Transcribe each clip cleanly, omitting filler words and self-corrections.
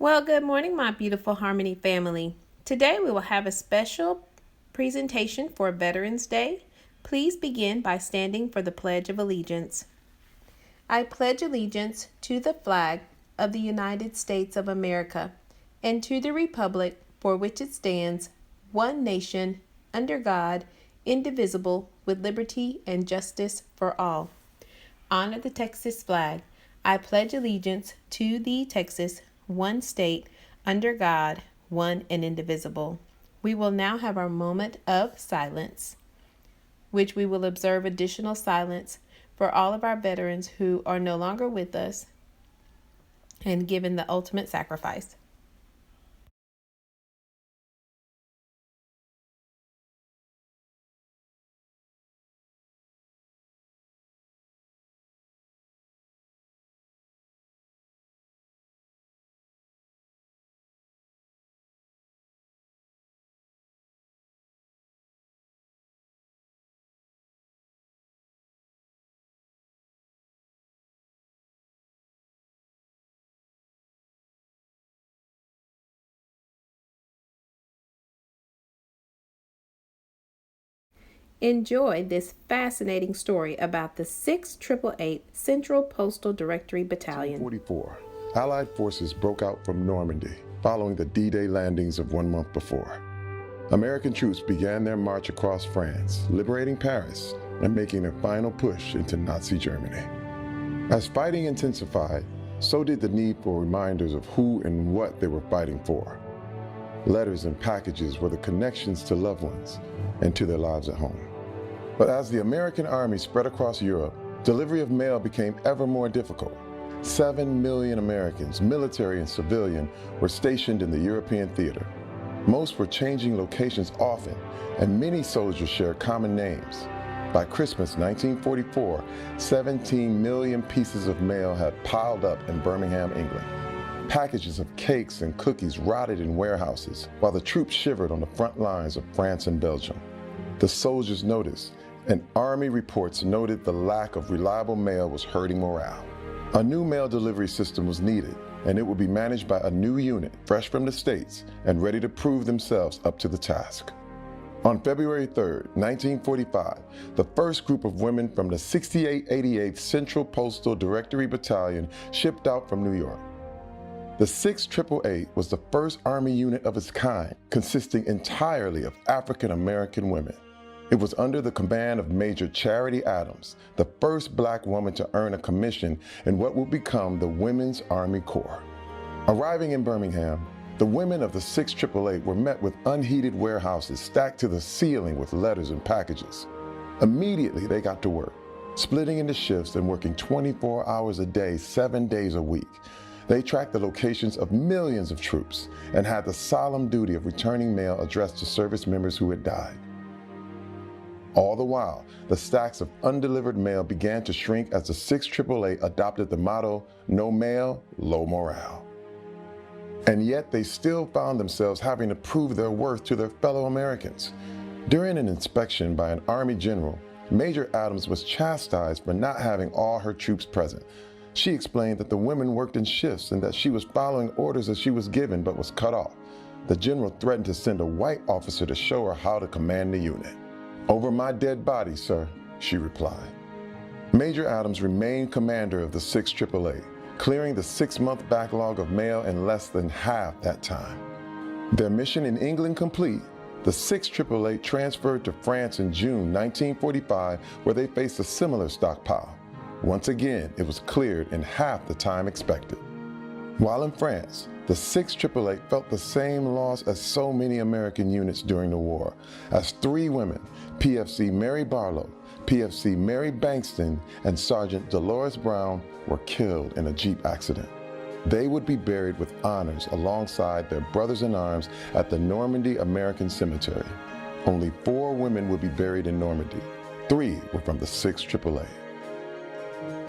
Well, good morning, my beautiful Harmony family. Today we will have a special presentation for Veterans Day. Please begin by standing for the Pledge of Allegiance. I pledge allegiance to the flag of the United States of America and to the republic for which it stands, one nation, under God, indivisible, with liberty and justice for all. Honor the Texas flag. I pledge allegiance to the Texas, one state, under God, one and indivisible. We will now have our moment of silence, which we will observe additional silence for all of our veterans who are no longer with us and given the ultimate sacrifice. Enjoy this fascinating story about the 6888 Central Postal Directory Battalion. 1944, Allied forces broke out from Normandy following the D-Day landings of 1 month before. American troops began their march across France, liberating Paris and making their final push into Nazi Germany. As fighting intensified, so did the need for reminders of who and what they were fighting for. Letters and packages were the connections to loved ones and to their lives at home. But as the American army spread across Europe, delivery of mail became ever more difficult. 7 million Americans, military and civilian, were stationed in the European theater. Most were changing locations often, and many soldiers shared common names. By Christmas 1944, 17 million pieces of mail had piled up in Birmingham, England. Packages of cakes and cookies rotted in warehouses, while the troops shivered on the front lines of France and Belgium. The soldiers noticed, and Army reports noted the lack of reliable mail was hurting morale. A new mail delivery system was needed, and it would be managed by a new unit, fresh from the States, and ready to prove themselves up to the task. On February 3, 1945, the first group of women from the 6888th Central Postal Directory Battalion shipped out from New York. The 6888 was the first Army unit of its kind, consisting entirely of African American women. It was under the command of Major Charity Adams, the first black woman to earn a commission in what would become the Women's Army Corps. Arriving in Birmingham, the women of the 6888 were met with unheated warehouses stacked to the ceiling with letters and packages. Immediately, they got to work, splitting into shifts and working 24 hours a day, 7 days a week. They tracked the locations of millions of troops and had the solemn duty of returning mail addressed to service members who had died. All the while, the stacks of undelivered mail began to shrink as the 6888 adopted the motto, "No mail, low morale." And yet they still found themselves having to prove their worth to their fellow Americans. During an inspection by an Army general, Major Adams was chastised for not having all her troops present. She explained that the women worked in shifts and that she was following orders as she was given but was cut off. The general threatened to send a white officer to show her how to command the unit. "Over my dead body, sir," she replied. Major Adams remained commander of the 6888, clearing the 6-month backlog of mail in less than half that time. Their mission in England complete, the 6888 transferred to France in June 1945, where they faced a similar stockpile. Once again, it was cleared in half the time expected. While in France, the 6888 felt the same loss as so many American units during the war, as 3 women, PFC Mary Barlow, PFC Mary Bankston, and Sergeant Dolores Brown, were killed in a Jeep accident. They would be buried with honors alongside their brothers in arms at the Normandy American Cemetery. Only 4 women would be buried in Normandy. 3 were from the 6888.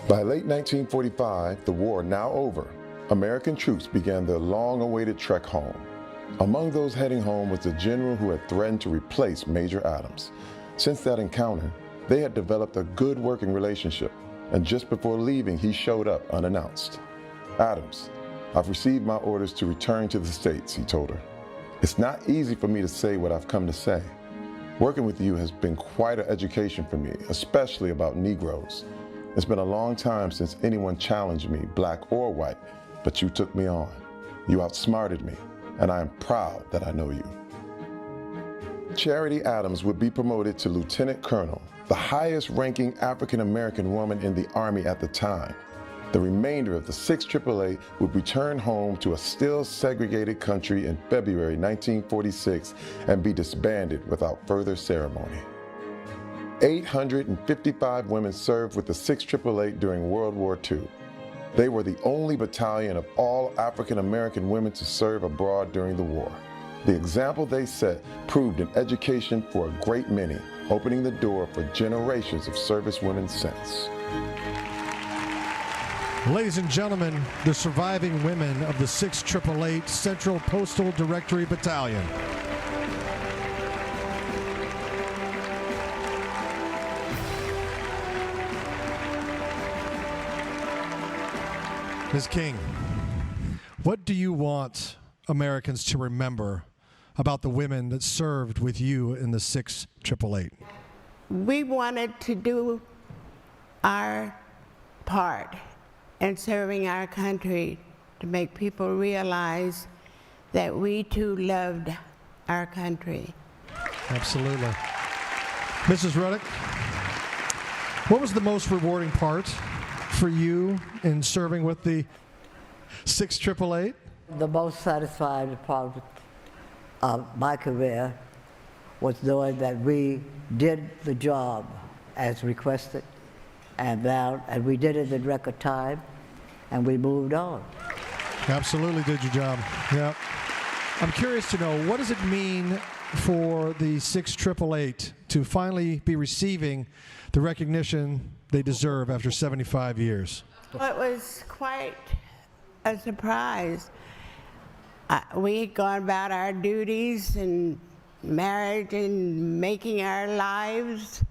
By late 1945, the war now over, American troops began their long-awaited trek home. Among those heading home was the general who had threatened to replace Major Adams. Since that encounter, they had developed a good working relationship, and just before leaving, he showed up unannounced. "Adams, I've received my orders to return to the States, he told her. It's not easy for me to say what I've come to say. Working with you has been quite an education for me, especially about Negroes. It's been a long time since anyone challenged me, black or white, but you took me on. You outsmarted me, and I am proud that I know you. Charity Adams would be promoted to Lieutenant Colonel, the highest-ranking African-American woman in the Army at the time. The remainder of the 6th AAA would return home to a still segregated country in February 1946 and be disbanded without further ceremony. 855 women served with the 6th AAA during World War II. They were the only battalion of all African-American women to serve abroad during the war. The example they set proved an education for a great many, opening the door for generations of servicewomen since. Ladies and gentlemen, the surviving women of the 6th AAA Central Postal Directory Battalion. Ms. King, what do you want Americans to remember about the women that served with you in the 6th AAA? We wanted to do our part in serving our country to make people realize that we too loved our country. Absolutely. Mrs. Ruddock, what was the most rewarding part for you in serving with the 6th AAA? The most satisfying part of my career was knowing that we did the job as requested, and we did it in record time, and we moved on. Absolutely did your job. Yeah. I'm curious to know, what does it mean for the 6th AAA to finally be receiving the recognition they deserve after 75 years? Well, it was quite a surprise. We had gone about our duties and marriage and making our lives.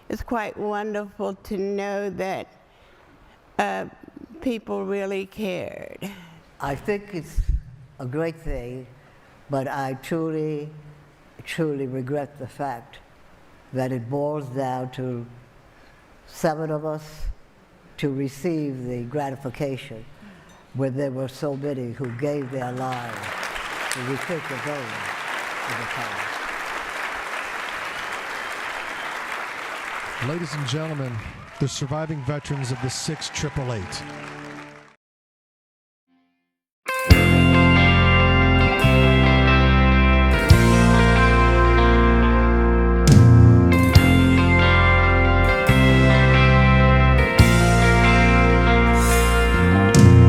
It's quite wonderful to know that people really cared. I think it's a great thing, but I truly, truly regret the fact that it boils down to 7 of us to receive the gratification when there were so many who gave their lives to retake the goal of the past. Ladies and gentlemen, the surviving veterans of the 6th AAA.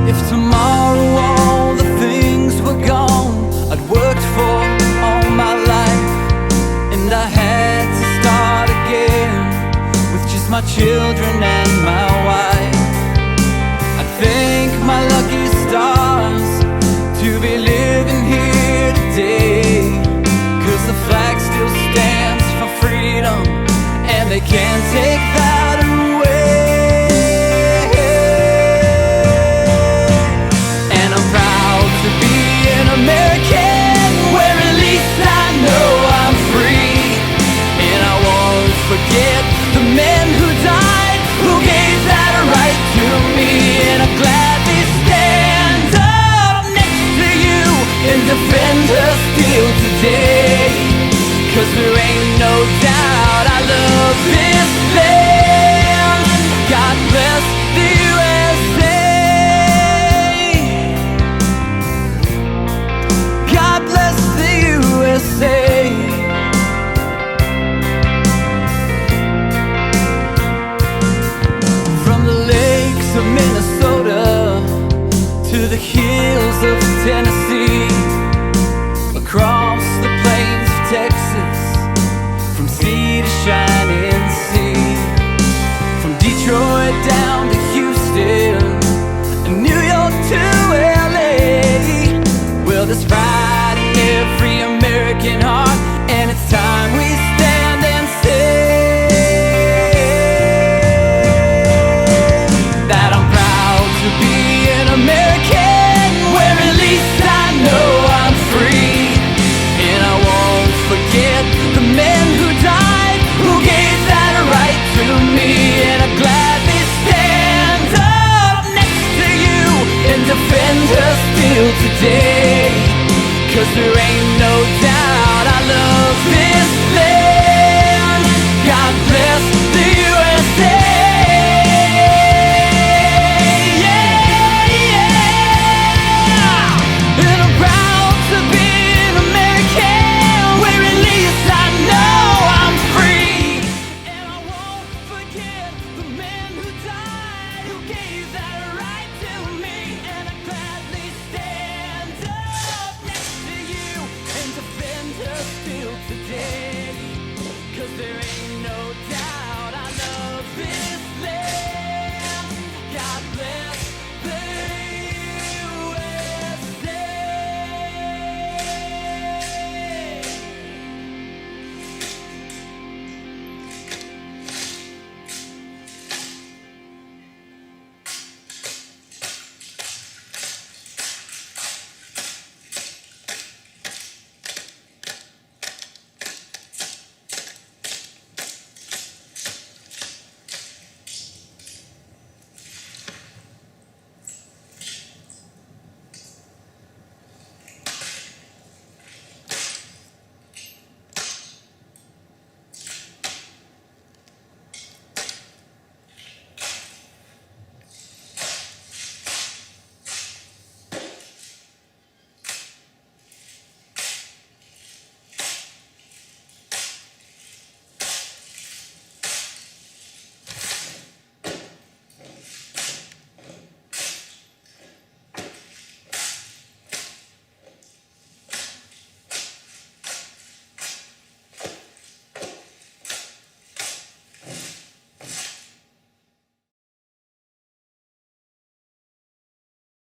If tomorrow all the things were gone I'd worked for all my life, and I had to start again with just my children and my wife, I thank my lucky stars to be living here today, 'cause the flag still stands for freedom and they can't take that away. American, where at least I know I'm free, and I won't forget the men who died, who gave that right to me, and I'll gladly stand up next to you and defend her still today, 'cause there ain't no doubt I love this land. God bless the USA. God bless the USA. From the lakes of Minnesota to the hills of Tennessee, across the plains of Texas, from sea to shining sea, from Detroit down to Houston and New York to LA. Well, there's pride in every American heart, and it's time we stand and say that I'm proud to be an American. still today.